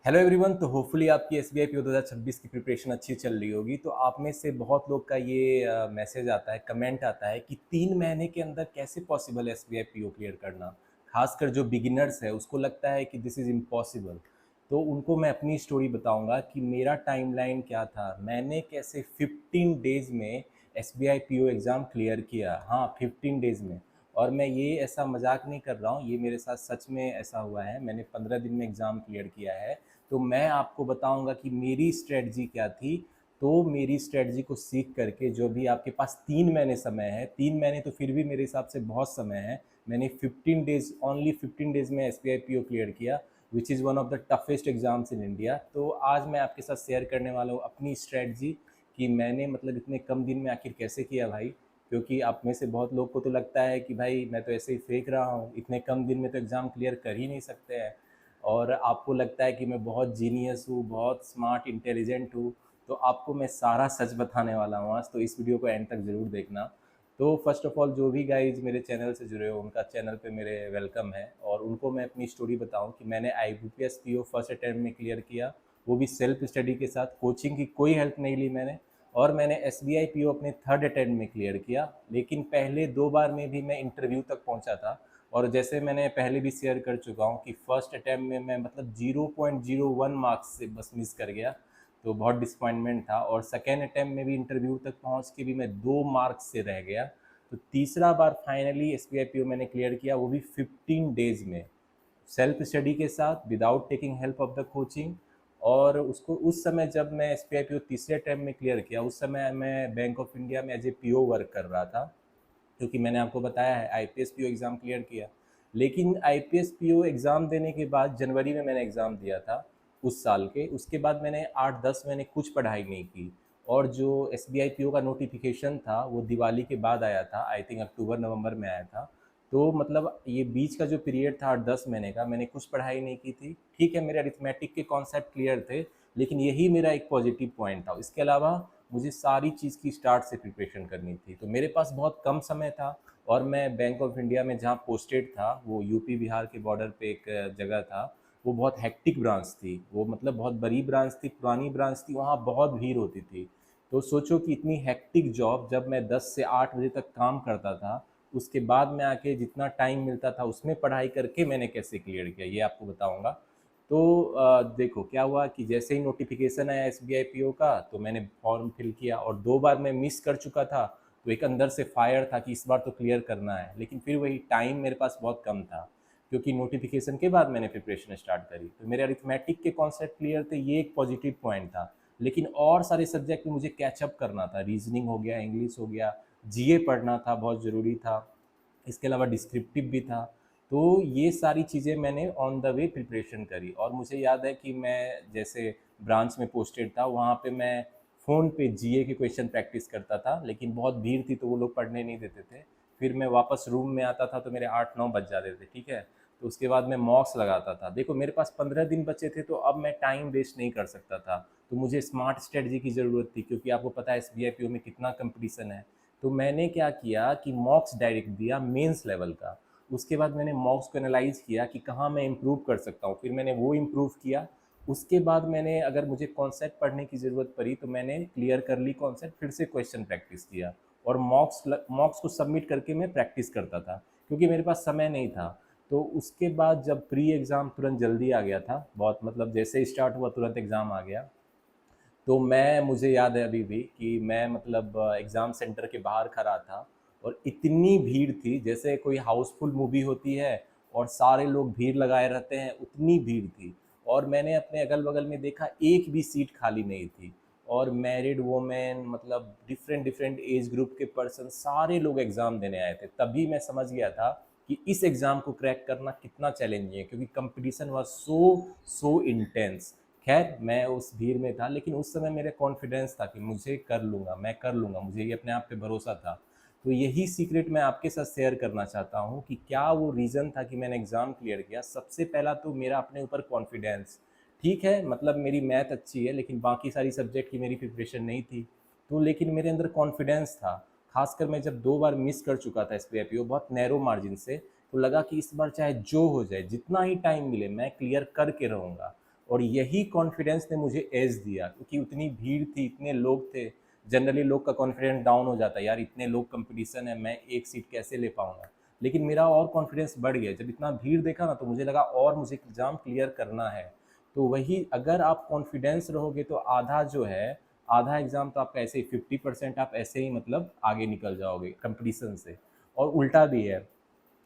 Hello everyone. तो hopefully आपकी S B I P O 2026 की प्रिपरेशन अच्छी चल रही होगी। तो आप में से बहुत लोग का ये मैसेज आता है, कमेंट आता है कि 3 महीने के अंदर कैसे पॉसिबल है S B I P O clear करना। खासकर जो बिगिनर्स है उसको लगता है कि दिस इज़ इम्पॉसिबल। तो उनको मैं अपनी स्टोरी बताऊंगा कि मेरा टाइमलाइन क्या था, मैंने कैसे 15 डेज़ में S B I P O exam clear किया। हाँ, 15 डेज़ में। और मैं ये ऐसा मजाक नहीं कर रहा हूँ, ये मेरे साथ सच में ऐसा हुआ है। मैंने 15 दिन में एग्ज़ाम क्लियर किया है। तो मैं आपको बताऊंगा कि मेरी स्ट्रेटजी क्या थी। तो मेरी स्ट्रेटजी को सीख करके जो भी आपके पास 3 महीने समय है, 3 महीने तो फिर भी मेरे हिसाब से बहुत समय है। मैंने 15 डेज, ओनली 15 डेज में S P I P O clear किया, which is one of the toughest exams in India. तो आज मैं आपके साथ शेयर करने वाला हूँ अपनी स्ट्रेटजी कि मैंने मतलब इतने कम दिन में आखिर कैसे किया भाई। क्योंकि आप में से बहुत लोग को तो लगता है कि भाई मैं तो ऐसे ही फेंक रहा हूँ, इतने कम दिन में तो एग्ज़ाम क्लियर कर ही नहीं सकते हैं। और आपको लगता है कि मैं बहुत जीनियस हूँ, बहुत स्मार्ट इंटेलिजेंट हूँ। तो आपको मैं सारा सच बताने वाला हूँ आज, तो इस वीडियो को एंड तक ज़रूर देखना। तो फर्स्ट ऑफ ऑल जो भी गाइज मेरे चैनल से जुड़े हो उनका चैनल पे मेरे वेलकम है, और उनको मैं अपनी स्टोरी बताऊं कि मैंने I B P S P O first attempt में क्लियर किया, वो भी सेल्फ स्टडी के साथ, कोचिंग की कोई हेल्प नहीं ली मैंने। और मैंने S B I P O अपने थर्ड अटैम्प्ट में क्लियर किया, लेकिन पहले 2 बार में भी मैं इंटरव्यू तक पहुंचा था। और जैसे मैंने पहले भी शेयर कर चुका हूँ कि फर्स्ट अटैम्प्ट में मैं मतलब 0.01 मार्क्स से बस मिस कर गया। तो बहुत डिसपॉइंटमेंट था। और सेकेंड अटैम्प्ट में भी इंटरव्यू तक पहुँच के भी मैं 2 मार्क्स से रह गया। तो तीसरा बार finally S P I P O मैंने क्लियर किया, वो भी 15 डेज़ में, सेल्फ स्टडी के साथ, without taking help of the coaching. और उसको उस समय जब मैं S P I P O तीसरे अटैम्प्ट में क्लियर किया, उस समय मैं बैंक ऑफ इंडिया में as a P O work कर रहा था। क्योंकि मैंने आपको बताया है I P S P O exam clear किया। लेकिन I P S P O exam देने के बाद जनवरी में मैंने एग्ज़ाम दिया था उस साल के, उसके बाद मैंने 8-10 महीने कुछ पढ़ाई नहीं की। और जो S B I P O का नोटिफिकेशन था वो दिवाली के बाद आया था, आई थिंक अक्टूबर नवंबर में आया था। तो मतलब ये बीच का जो पीरियड था 8-10 महीने का, मैंने कुछ पढ़ाई नहीं की थी। ठीक है, मेरे अरिथमेटिक के कॉन्सेप्ट क्लियर थे, लेकिन यही मेरा एक पॉजिटिव पॉइंट था। इसके अलावा मुझे सारी चीज़ की स्टार्ट से प्रिपरेशन करनी थी, तो मेरे पास बहुत कम समय था। और मैं बैंक ऑफ इंडिया में जहाँ पोस्टेड था वो यूपी बिहार के बॉर्डर पे एक जगह था। वो बहुत हेक्टिक ब्रांच थी, वो मतलब बहुत बड़ी ब्रांच थी, पुरानी ब्रांच थी, वहाँ बहुत भीड़ होती थी। तो सोचो कि इतनी हेक्टिक जॉब जब मैं 10 से 8 बजे तक काम करता था, उसके बाद में आके जितना टाइम मिलता था उसमें पढ़ाई करके मैंने कैसे क्लियर किया ये आपको बताऊंगा। तो देखो क्या हुआ कि जैसे ही नोटिफिकेशन आया S B I P O का, तो मैंने फॉर्म फिल किया, और 2 बार मैं मिस कर चुका था। तो एक अंदर से फायर था कि इस बार तो क्लियर करना है, लेकिन फिर वही टाइम मेरे पास बहुत कम था। क्योंकि नोटिफिकेशन के बाद मैंने प्रिपरेशन स्टार्ट करी, तो मेरे अरिथमेटिक के कॉन्सेप्ट क्लियर थे, ये एक पॉजिटिव पॉइंट था। लेकिन और सारे सब्जेक्ट में मुझे कैचअप करना था, रीजनिंग हो गया, इंग्लिश हो गया, जीए पढ़ना था, बहुत ज़रूरी था। इसके अलावा डिस्क्रिप्टिव भी था। तो ये सारी चीज़ें मैंने ऑन द वे प्रिपरेशन करी। और मुझे याद है कि मैं जैसे ब्रांच में पोस्टेड था, वहाँ पे मैं फ़ोन पे जीए के क्वेश्चन प्रैक्टिस करता था, लेकिन बहुत भीड़ थी तो वो लोग पढ़ने नहीं देते थे। फिर मैं वापस रूम में आता था तो मेरे 8-9 बज जाते थे, ठीक है। तो उसके बाद मैं मॉक्स लगाता था। देखो मेरे पास 15 दिन बचे थे, तो अब मैं टाइम वेस्ट नहीं कर सकता था। तो मुझे स्मार्ट स्ट्रेटजी की ज़रूरत थी, क्योंकि आपको पता है S B I P O में कितना कंपटीशन है। तो मैंने क्या किया कि मॉक्स डायरेक्ट दिया मेंस लेवल का। उसके बाद मैंने मॉक्स को एनालाइज किया कि कहाँ मैं इम्प्रूव कर सकता हूँ, फिर मैंने वो इम्प्रूव किया। उसके बाद मैंने, अगर मुझे कॉन्सेप्ट पढ़ने की ज़रूरत पड़ी तो मैंने क्लियर कर ली कॉन्सेप्ट, फिर से क्वेश्चन प्रैक्टिस किया। और मॉक्स को सबमिट करके मैं प्रैक्टिस करता था, क्योंकि मेरे पास समय नहीं था। तो उसके बाद जब प्री एग्ज़ाम तुरंत जल्दी आ गया था, बहुत मतलब जैसे ही स्टार्ट हुआ तुरंत एग्ज़ाम आ गया। तो मैं, मुझे याद है अभी भी कि मैं मतलब एग्ज़ाम सेंटर के बाहर खड़ा था, और इतनी भीड़ थी जैसे कोई हाउसफुल मूवी होती है और सारे लोग भीड़ लगाए रहते हैं, उतनी भीड़ थी। और मैंने अपने अगल बगल में देखा, एक भी सीट खाली नहीं थी। और मैरिड वोमेन, मतलब डिफरेंट डिफरेंट एज ग्रुप के पर्सन, सारे लोग एग्ज़ाम देने आए थे। तभी मैं समझ गया था कि इस एग्ज़ाम को क्रैक करना कितना चैलेंजिंग है, क्योंकि competition was so so intense. खैर मैं उस भीड़ में था, लेकिन उस समय मेरा कॉन्फिडेंस था कि मुझे कर लूँगा, मैं कर लूँगा, मुझे ये अपने आप पे भरोसा था। तो यही सीक्रेट मैं आपके साथ शेयर करना चाहता हूँ कि क्या वो रीज़न था कि मैंने एग्ज़ाम क्लियर किया। सबसे पहला तो मेरा अपने ऊपर कॉन्फिडेंस। ठीक है, मतलब मेरी मैथ अच्छी है, लेकिन बाकी सारी सब्जेक्ट की मेरी प्रिपरेशन नहीं थी। तो लेकिन मेरे अंदर कॉन्फिडेंस था। खासकर मैं जब 2 बार मिस कर चुका था S P I P O बहुत नैरो मार्जिन से, तो लगा कि इस बार चाहे जो हो जाए, जितना ही टाइम मिले मैं क्लियर करके रहूँगा। और यही कॉन्फिडेंस ने मुझे एज दिया, क्योंकि उतनी भीड़ थी, इतने लोग थे। जनरली लोग का कॉन्फिडेंस डाउन हो जाता है, यार इतने लोग कंपटीशन है, मैं एक सीट कैसे ले पाऊंगा। लेकिन मेरा और कॉन्फिडेंस बढ़ गया जब इतना भीड़ देखा ना, तो मुझे लगा और मुझे एग्ज़ाम क्लियर करना है। तो वही, अगर आप कॉन्फिडेंस रहोगे तो आधा जो है, आधा एग्ज़ाम तो आपका ऐसे ही 50% आप ऐसे ही मतलब आगे निकल जाओगे कंपटीशन से। और उल्टा भी है,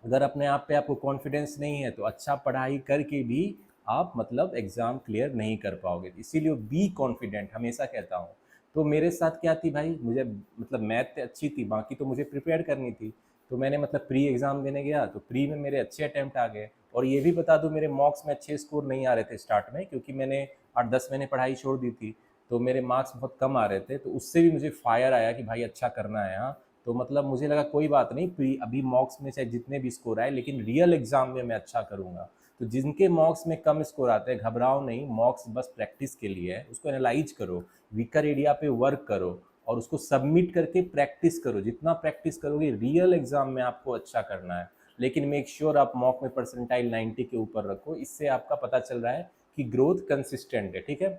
अगर अपने आप पे आपको कॉन्फिडेंस नहीं है तो अच्छा पढ़ाई करके भी आप मतलब एग्ज़ाम क्लियर नहीं कर पाओगे। इसीलिए बी कॉन्फिडेंट हमेशा कहता हूँ। तो मेरे साथ क्या थी भाई, मुझे मतलब मैथ अच्छी थी, बाकी तो मुझे प्रिपेयर करनी थी। तो मैंने मतलब प्री एग्ज़ाम देने गया, तो प्री में मेरे अच्छे अटैम्प्ट आ गए। और ये भी बता दूं, मेरे मॉक्स में अच्छे स्कोर नहीं आ रहे थे स्टार्ट में, क्योंकि मैंने 8-10 महीने पढ़ाई छोड़ दी थी। तो मेरे मार्क्स बहुत कम आ रहे थे, तो उससे भी मुझे फायर आया कि भाई अच्छा करना है। हाँ, तो मतलब मुझे लगा कोई बात नहीं, प्री अभी मॉक्स में चाहे जितने भी स्कोर आए, लेकिन रियल एग्जाम में मैं अच्छा करूंगा। तो जिनके मॉक्स में कम स्कोर आते हैं, घबराओ नहीं, मॉक्स बस प्रैक्टिस के लिए है, उसको एनालाइज करो, वीकर एरिया पे वर्क करो और उसको सबमिट करके प्रैक्टिस करो। जितना प्रैक्टिस करोगे, रियल एग्जाम में आपको अच्छा करना है। लेकिन मेक श्योर आप मॉक में परसेंटाइल 90 के ऊपर रखो, इससे आपका पता चल रहा है कि ग्रोथ कंसिस्टेंट है। ठीक है।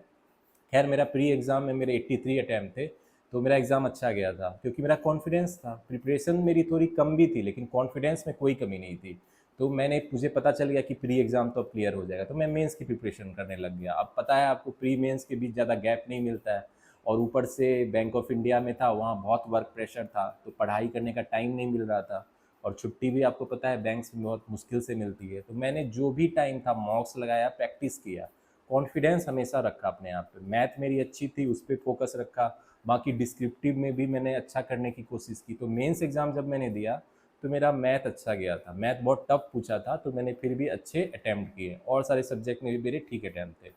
खैर, मेरा प्री एग्ज़ाम में मेरे 83 अटैम्प्ट थे, तो मेरा एग्ज़ाम अच्छा गया था, क्योंकि मेरा कॉन्फिडेंस था। प्रिपरेशन मेरी थोड़ी कम भी थी, लेकिन कॉन्फिडेंस में कोई कमी नहीं थी। तो मुझे पता चल गया कि प्री एग्ज़ाम तो अब क्लियर हो जाएगा, तो मैं मेंस की प्रिपरेशन करने लग गया। अब पता है आपको, प्री मेंस के बीच ज़्यादा गैप नहीं मिलता है, और ऊपर से बैंक ऑफ इंडिया में था, वहाँ बहुत वर्क प्रेशर था, तो पढ़ाई करने का टाइम नहीं मिल रहा था। और छुट्टी भी आपको पता है बैंक्स में बहुत मुश्किल से मिलती है। तो मैंने जो भी टाइम था मॉक्स लगाया, प्रैक्टिस किया, कॉन्फिडेंस हमेशा रखा अपने आप पे। मैथ मेरी अच्छी थी, उस पर फोकस रखा। बाकी डिस्क्रिप्टिव में भी मैंने अच्छा करने की कोशिश की। तो मेंस एग्ज़ाम जब मैंने दिया, तो मेरा मैथ अच्छा गया था। मैथ बहुत टफ पूछा था, तो मैंने फिर भी अच्छे अटैम्प्ट किए, और सारे सब्जेक्ट में भी मेरे ठीक अटैम्प्ट थे।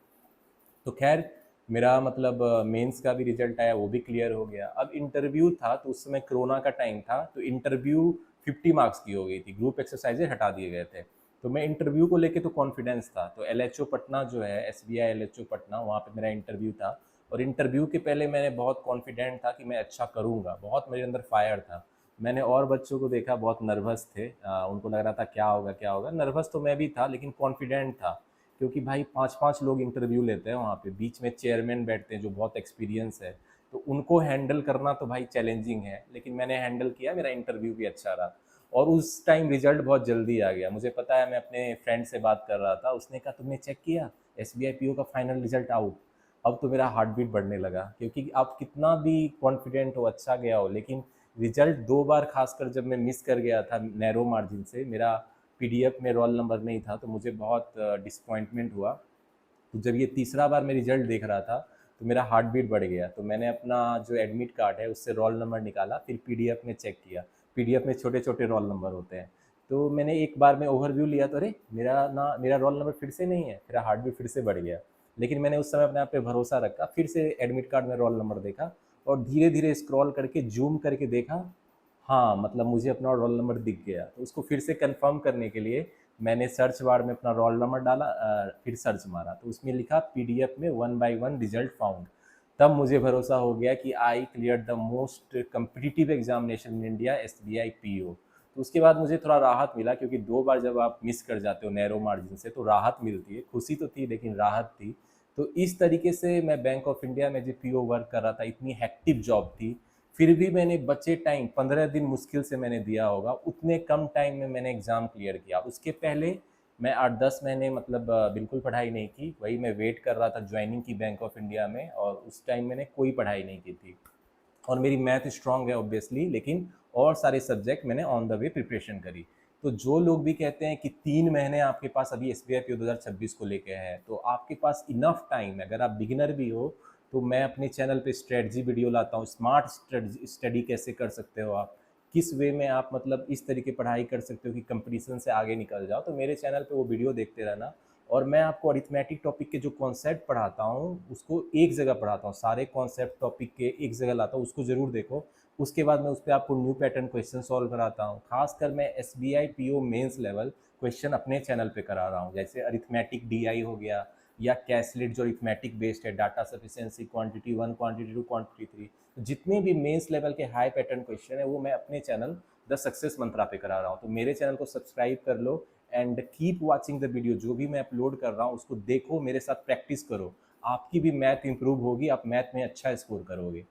तो खैर, मेरा मतलब मेंस का भी रिजल्ट आया, वो भी क्लियर हो गया। अब इंटरव्यू था, तो उस समय कोरोना का टाइम था, तो इंटरव्यू 50 मार्क्स की हो गई थी, ग्रुप एक्सरसाइजेज हटा दिए गए थे। तो मैं इंटरव्यू को लेके तो कॉन्फिडेंस था। तो एलएचओ पटना जो है, एसबीआई एलएचओ पटना, वहाँ पे मेरा इंटरव्यू था। और इंटरव्यू के पहले मैंने बहुत कॉन्फिडेंट था कि मैं अच्छा करूँगा, बहुत मेरे अंदर फायर था। मैंने और बच्चों को देखा, बहुत नर्वस थे, उनको लग रहा था क्या होगा क्या होगा। नर्वस तो मैं भी था, लेकिन कॉन्फिडेंट था, क्योंकि भाई 5-5 लोग इंटरव्यू लेते हैं वहाँ पे, बीच में चेयरमैन बैठते हैं जो बहुत एक्सपीरियंस है। तो उनको हैंडल करना तो भाई चैलेंजिंग है, लेकिन मैंने हैंडल किया, मेरा इंटरव्यू भी अच्छा रहा। और उस टाइम रिजल्ट बहुत जल्दी आ गया। मुझे पता है, मैं अपने फ्रेंड से बात कर रहा था, उसने कहा तुमने चेक किया एसबीआई पीओ का फाइनल रिजल्ट आउट। अब तो मेरा हार्ट बीट बढ़ने लगा, क्योंकि आप कितना भी कॉन्फिडेंट हो, अच्छा गया हो, लेकिन रिजल्ट 2 बार खासकर जब मैं मिस कर गया था नैरो मार्जिन से, मेरा पीडीएफ में रोल नंबर नहीं था, तो मुझे बहुत डिसपॉइंटमेंट हुआ। तो जब ये तीसरा बार मैं रिजल्ट देख रहा था, तो मेरा हार्ट बीट बढ़ गया। तो मैंने अपना जो एडमिट कार्ड है उससे रोल नंबर निकाला, फिर पीडीएफ में चेक किया। पीडीएफ में छोटे छोटे रोल नंबर होते हैं। तो मैंने एक बार में ओवरव्यू लिया, तो अरे मेरा रोल नंबर फिर से नहीं है, मेरा हार्ट बीट फिर से बढ़ गया। लेकिन मैंने उस समय अपने आप पे भरोसा रखा, फिर से एडमिट कार्ड में रोल नंबर देखा, और धीरे धीरे स्क्रॉल करके जूम करके देखा। हाँ, मतलब मुझे अपना रोल नंबर दिख गया। तो उसको फिर से कंफर्म करने के लिए मैंने सर्च बार में अपना रोल नंबर डाला, फिर सर्च मारा, तो उसमें लिखा पीडीएफ में 1 by 1 रिजल्ट फाउंड। तब मुझे भरोसा हो गया कि I clear the most competitive examination in India, SBI PO. तो उसके बाद मुझे थोड़ा राहत मिला, क्योंकि 2 बार जब आप मिस कर जाते हो नैरो मार्जिन से, तो राहत मिलती है। खुशी तो थी, लेकिन राहत थी। तो इस तरीके से मैं बैंक ऑफ इंडिया में जो पीओ वर्क कर रहा था, इतनी हेक्टिव जॉब थी, फिर भी मैंने बचे टाइम, 15 दिन मुश्किल से मैंने दिया होगा, उतने कम टाइम में मैंने एग्ज़ाम क्लियर किया। उसके पहले मैं 8-10 महीने मतलब बिल्कुल पढ़ाई नहीं की, वही मैं वेट कर रहा था ज्वाइनिंग की बैंक ऑफ इंडिया में, और उस टाइम मैंने कोई पढ़ाई नहीं की थी। और मेरी मैथ स्ट्रांग है ऑब्वियसली, लेकिन और सारे सब्जेक्ट मैंने ऑन द वे प्रिपरेशन करी। तो जो लोग भी कहते हैं कि 3 महीने आपके पास अभी एस बी आई पी 2026 को लेके है, तो आपके पास इनफ टाइम है। अगर आप बिगिनर भी हो, तो मैं अपने चैनल पे स्ट्रेटजी वीडियो लाता हूँ, स्मार्ट स्टडी कैसे कर सकते हो आप, किस वे में आप मतलब इस तरीके पढ़ाई कर सकते हो कि कंपटीशन से आगे निकल जाओ। तो मेरे चैनल पे वो वीडियो देखते रहना। और मैं आपको अरिथमेटिक टॉपिक के जो कॉन्सेप्ट पढ़ाता हूँ, उसको एक जगह पढ़ाता हूँ, सारे कॉन्सेप्ट टॉपिक के एक जगह लाता हूँ, उसको ज़रूर देखो। उसके बाद मैं उस पर आपको न्यू पैटर्न क्वेश्चन सॉल्व कराता हूँ। खासकर मैं S B I P O mains level question अपने चैनल पे करा रहा हूँ, जैसे अरिथमेटिक डी आई हो गया, या कैसलेट जो अरिथमेटिक बेस्ड है, data sufficiency, quantity 1, quantity 2, quantity 3। तो जितने भी मेंस लेवल के हाई पैटर्न क्वेश्चन है, वो मैं अपने चैनल द सक्सेस मंत्रा पे करा रहा हूँ। तो मेरे चैनल को सब्सक्राइब कर लो, and keep watching the video. जो भी मैं अपलोड कर रहा हूँ उसको देखो, मेरे साथ प्रैक्टिस करो, आपकी भी मैथ इंप्रूव होगी, आप मैथ में अच्छा स्कोर करोगे।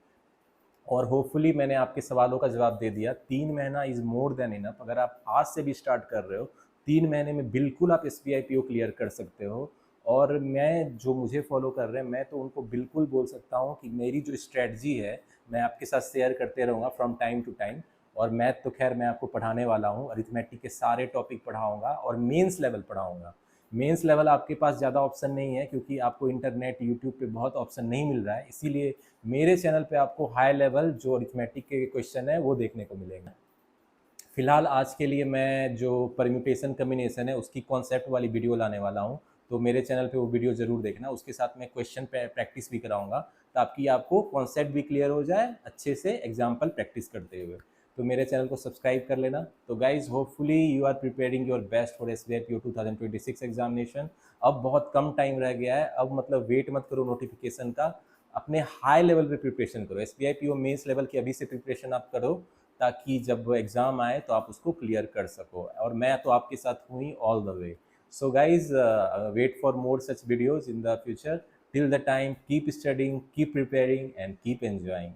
और होपफुली मैंने आपके सवालों का जवाब दे दिया। 3 महीना इज़ मोर देन इनफ। अगर आप आज से भी स्टार्ट कर रहे हो, 3 महीने में बिल्कुल आप SBI PO क्लियर कर सकते हो। और मैं जो मुझे फॉलो कर रहे हैं, मैं तो उनको बिल्कुल बोल सकता हूँ कि मेरी जो स्ट्रेटजी है मैं आपके साथ शेयर करते रहूँगा फ्रॉम टाइम टू टाइम। और मैथ तो खैर मैं आपको पढ़ाने वाला हूँ, अरिथमेटिक के सारे टॉपिक पढ़ाऊँगा और मेंस लेवल पढ़ाऊँगा। मेंस लेवल आपके पास ज़्यादा ऑप्शन नहीं है क्योंकि आपको इंटरनेट यूट्यूब पे बहुत ऑप्शन नहीं मिल रहा है, इसीलिए मेरे चैनल पे आपको हाई लेवल जो अरिथमेटिक के क्वेश्चन है वो देखने को मिलेंगे। फिलहाल आज के लिए मैं जो परम्यूटेशन कम्बिनेशन है उसकी कॉन्सेप्ट वाली वीडियो लाने वाला हूँ, तो मेरे चैनल पे वो वीडियो ज़रूर देखना। उसके साथ मैं क्वेश्चन प्रैक्टिस भी कराऊंगा ताकि आपको कॉन्सेप्ट भी क्लियर हो जाए अच्छे से एग्जाम्पल प्रैक्टिस करते हुए। तो मेरे चैनल को सब्सक्राइब कर लेना। तो guys hopefully you are preparing your best for SBI PO 2026 examination. अब बहुत कम टाइम रह गया है, अब मतलब वेट मत करो नोटिफिकेशन का, अपने हाई लेवल पे प्रिपरेशन करो। SBI PO मेंस लेवल की अभी से प्रिपरेशन आप करो ताकि जब एग्ज़ाम आए तो आप उसको क्लियर कर सको। और मैं तो आपके साथ हूँ ही all the way. So guys wait for more such videos in the future. Till the time keep studying, keep preparing and keep enjoying.